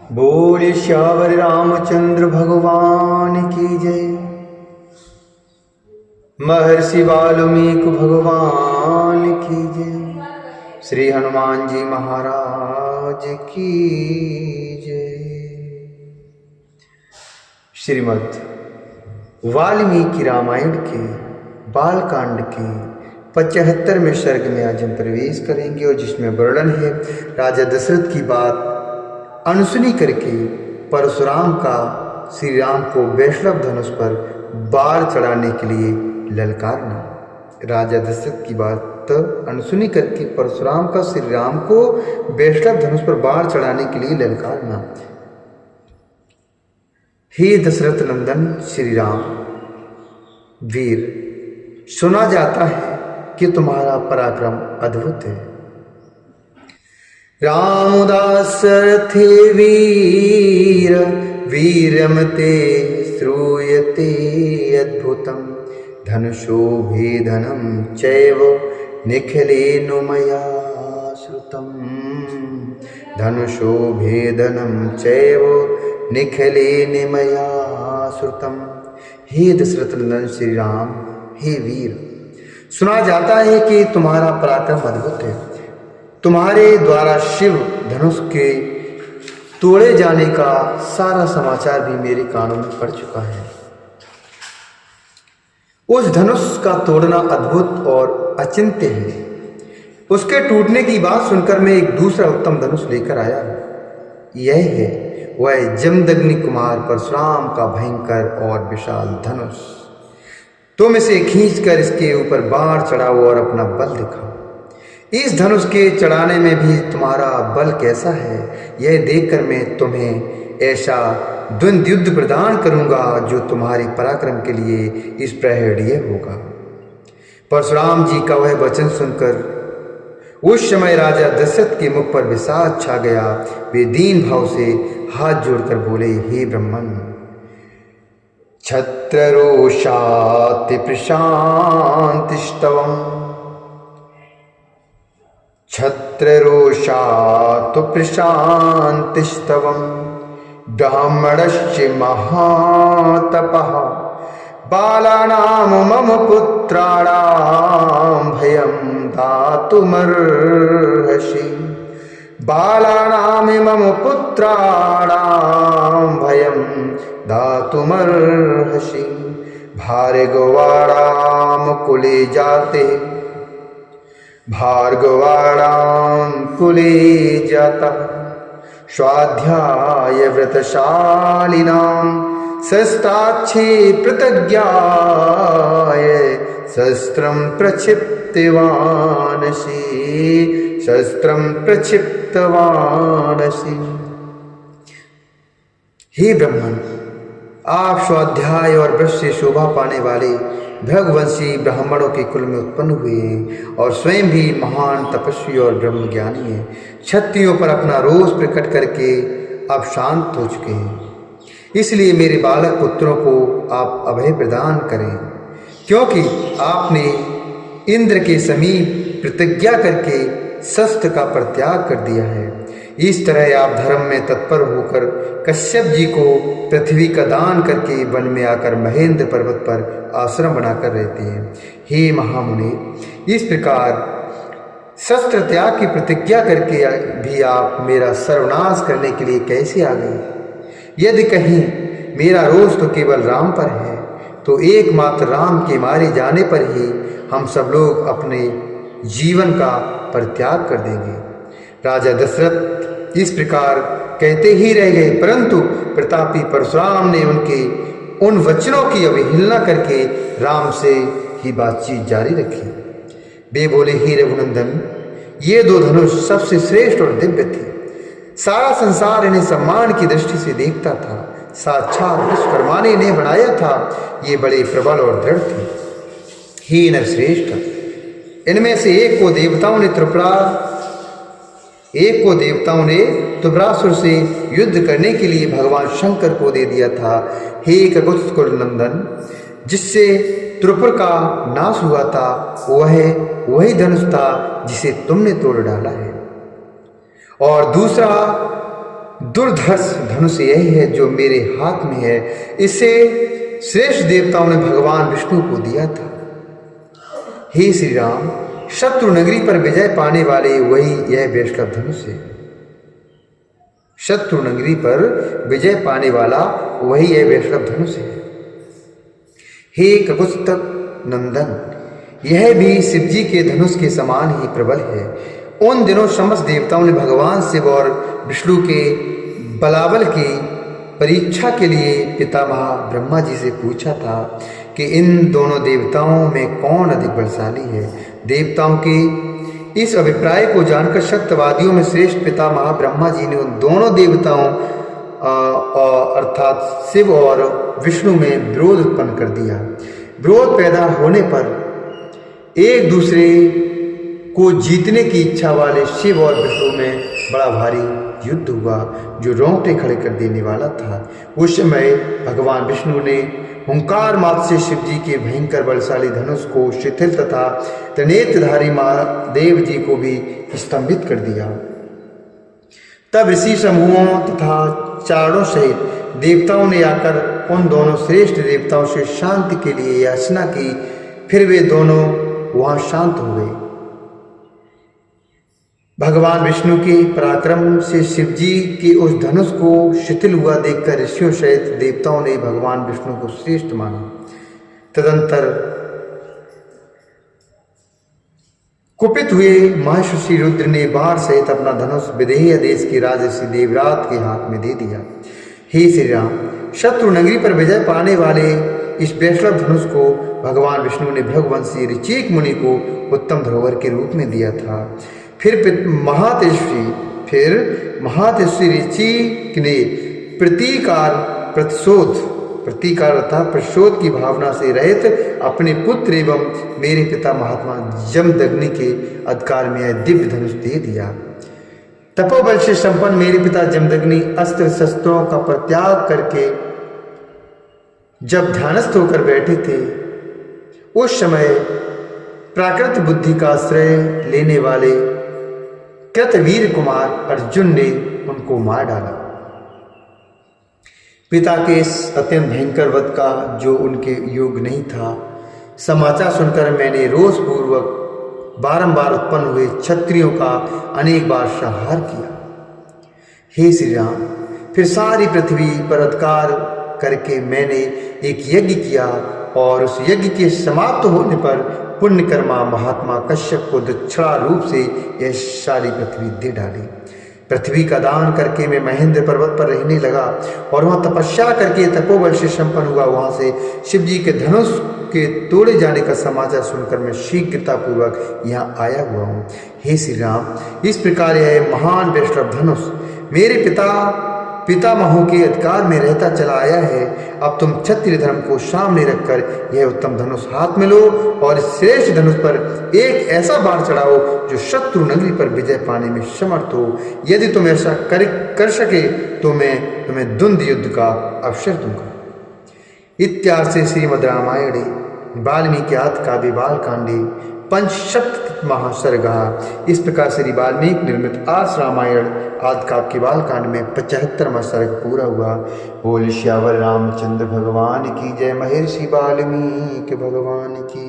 बोले श्यावर रामचंद्र भगवान की जय। महर्षि वाल्मीकि भगवान की जय। श्री हनुमान जी महाराज की जय। श्रीमद् वाल्मीकि रामायण के बालकांड के 75वें सर्ग में आज हम प्रवेश करेंगे, और जिसमें वर्णन है राजा दशरथ की बात अनसुनी करके परशुराम का श्री राम को वैष्णव धनुष पर बाण चढ़ाने के लिए ललकारना। राजा दशरथ की बात अनसुनी करके परशुराम का श्री राम को वैष्णव धनुष पर बाण चढ़ाने के लिए ललकारना। हे दशरथ नंदन श्री राम वीर, सुना जाता है कि तुम्हारा पराक्रम अद्भुत है। रामदासरथे वीर वीरम ते श्रूयते अद्भुतम धनुषो भेदनम चैव निखिलेनु मया श्रुतम। धनुषो भेदनम चैव निखिलेनु मया श्रुतम। हे दशरथ नंदन श्री राम, हे वीर, सुना जाता है कि तुम्हारा पराक्रम अद्भुत है। तुम्हारे द्वारा शिव धनुष के तोड़े जाने का सारा समाचार भी मेरे कानों में पड़ चुका है। उस धनुष का तोड़ना अद्भुत और अचिंत्य है। उसके टूटने की बात सुनकर मैं एक दूसरा उत्तम धनुष लेकर आया हूं। यह है वह जमदग्नि कुमार परशुराम का भयंकर और विशाल धनुष। तुम इसे खींचकर इसके ऊपर बाण चढ़ाओ और अपना बल दिखाओ। इस धनुष के चढ़ाने में भी तुम्हारा बल कैसा है, यह देखकर मैं तुम्हें ऐसा द्वंद्व युद्ध प्रदान करूंगा जो तुम्हारी पराक्रम के लिए इस प्रहरणीय होगा। परशुराम जी का वह वचन सुनकर उस समय राजा दशरथ के मुख पर विषाद छा गया। वे दीन भाव से हाथ जोड़कर बोले, हे ब्रह्मन, छत्ररोषाति प्रशांतिस्तवम् छत्ररोषातु प्रशांतिस्तवम् ब्राह्मणश्च महातपः बालानां मम पुत्राणां भयं दातुमर्हसि। बालानां मम पुत्राणां भयं दातुमर्हसि। भार्गवाणां कुले जाते भार्गवाणां कुले जातः स्वाध्याय व्रतशालिनां शस्त्राक्षे प्रतिज्ञाय शस्त्रं प्रक्षिप्तवानसि। शस्त्रं प्रक्षिप्तवानसि। हे ब्रह्मन, आप स्वाध्याय और व्रत से शोभा पाने वाले भगवंशी ब्राह्मणों के कुल में उत्पन्न हुए हैं और स्वयं भी महान तपस्वी और ब्रह्मज्ञानी हैं। क्षत्रियों पर अपना रोष प्रकट करके अब शांत हो चुके हैं, इसलिए मेरे बालक पुत्रों को आप अभय प्रदान करें, क्योंकि आपने इंद्र के समीप प्रतिज्ञा करके शस्त्र का परित्याग कर दिया है। इस तरह आप धर्म में तत्पर होकर कश्यप जी को पृथ्वी का दान करके वन में आकर महेंद्र पर्वत पर आश्रम बनाकर रहते हैं। हे महामुनि, इस प्रकार शस्त्र त्याग की प्रतिज्ञा करके भी आप मेरा सर्वनाश करने के लिए कैसे आ गए? यदि कहीं मेरा रोष तो केवल राम पर है, तो एकमात्र राम के मारे जाने पर ही हम सब लोग अपने जीवन का परित्याग कर देंगे। राजा दशरथ इस प्रकार कहते ही रह गए, परंतु प्रतापी परशुराम ने उनके उन वचनों की अवहेलना करके राम से ही बातचीत जारी रखी। वे बोले, हे रघुनंदन, ये दो धनुष सबसे श्रेष्ठ और दिव्य थे। सारा संसार इन्हें सम्मान की दृष्टि से देखता था। साक्षात विश्वकर्मा ने इन्हें बनाया था। ये बड़े प्रबल और दृढ़ थे। हे नरश्रेष्ठ, इनमें से एक को देवताओं ने त्रिपुरासुर से युद्ध करने के लिए भगवान शंकर को दे दिया था। हे ककुत्सकुल नंदन, जिससे त्रिपुर का नाश हुआ था, वही धनुष था जिसे तुमने तोड़ डाला है। और दूसरा दुर्धर्ष धनुष यही है जो मेरे हाथ में है। इसे श्रेष्ठ देवताओं ने भगवान विष्णु को दिया था। हे श्री राम, शत्रु नगरी पर विजय पाने वाले वही यह वैष्णव धनुष है। शत्रु नगरी पर विजय पाने वाला वही यह वैष्णव धनुष है। हे ककुत्स्थक नंदन, यह भी शिवजी के धनुष के समान ही प्रबल है। उन दिनों समस्त देवताओं ने भगवान शिव और विष्णु के बलाबल की परीक्षा के लिए पितामह ब्रह्मा जी से पूछा था कि इन दोनों देवताओं में कौन अधिक बलशाली है। देवताओं के इस अभिप्राय को जानकर सत्यवादियों में श्रेष्ठ पितामह ब्रह्मा जी ने उन दोनों देवताओं अर्थात शिव और विष्णु में विरोध उत्पन्न कर दिया। विरोध पैदा होने पर एक दूसरे को जीतने की इच्छा वाले शिव और विष्णु में बड़ा भारी युद्ध हुआ जो रोंगटे खड़े कर देने वाला था। उस समय भगवान विष्णु ने हुंकार मात्र से शिवजी के भयंकर बलशाली धनुष को शिथिल तथा त्रिनेत्रधारी महादेव जी को भी स्तंभित कर दिया। तब ऋषि समूहों तथा चारणों सहित देवताओं ने आकर उन दोनों श्रेष्ठ देवताओं से शांति के लिए याचना की। फिर वे दोनों वहां शांत हो गए। भगवान विष्णु के पराक्रम से शिवजी के उस धनुष को शिथिल हुआ देखकर ऋषियों सहित देवताओं ने भगवान विष्णु को श्रेष्ठ माना। तदंतर कुपित हुए महर्षि रुद्र ने बाण सहित अपना धनुष विदेह देश के राजर्षि देवरात के हाथ में दे दिया। हे श्री राम, शत्रु नगरी पर विजय पाने वाले इस वैष्णव धनुष को भगवान विष्णु ने भृगुवंशी ऋचिक मुनि को उत्तम धरोहर के रूप में दिया था। फिर महातेजस्वी ऋचिक ने प्रतीकार अर्थात प्रतिशोध की भावना से रहित अपने पुत्र एवं मेरे पिता महात्मा जमदग्नि के अधिकार में यह दिव्य धनुष दे दिया। तपोबल से संपन्न मेरे पिता जमदग्नि अस्त्र शस्त्रों का परित्याग करके जब ध्यानस्थ होकर बैठे थे, उस समय प्राकृत बुद्धि का आश्रय लेने वाले कृतवीर कुमार अर्जुन ने उनको मार डाला। पिता के इस अत्यंत भयंकर वध का जो उनके योग नहीं था, समाचार सुनकर मैंने रोष पूर्वक बारंबार उत्पन्न हुए क्षत्रियों का अनेक बार संहार किया। हे श्री राम, फिर सारी पृथ्वी पर अधिकार करके मैंने एक यज्ञ किया और उस यज्ञ के समाप्त होने पर पुण्यकर्मा महात्मा कश्यप को दक्षिणा रूप से यह सारी पृथ्वी दे डाली। पृथ्वी का दान करके मैं महेंद्र पर्वत पर रहने लगा और वहां तपस्या करके तपोबल से संपन्न हुआ। वहां से शिवजी के धनुष के तोड़े जाने का समाचार सुनकर मैं शीघ्रता पूर्वक यहाँ आया हुआ हूँ। हे श्री राम, इस प्रकार यह महान वैष्णव धनुष मेरे पितामहों के अधिकार में रहता चला आया है। अब तुम क्षत्रिय धर्म को सामने रखकर यह उत्तम धनुष हाथ में लो और इस श्रेष्ठ धनुष पर एक ऐसा बाण चढ़ाओ जो शत्रु नगरी पर विजय पाने में समर्थ हो। यदि तुम ऐसा कर सके तो मैं तुम्हें द्वंद्व युद्ध का अवसर दूंगा। इत्यार्थे श्रीमद् रामायणे वाल्मीकि आदि काव्ये बालकांडे पंचसप्तति महासर्गः। इस प्रकार श्री वाल्मीकि निर्मित आस रामायण आदि काव्य के बालकांड में 75वां सर्ग पूरा हुआ। बोल श्यावर रामचंद्र भगवान की जय। महर्षि वाल्मीकि भगवान की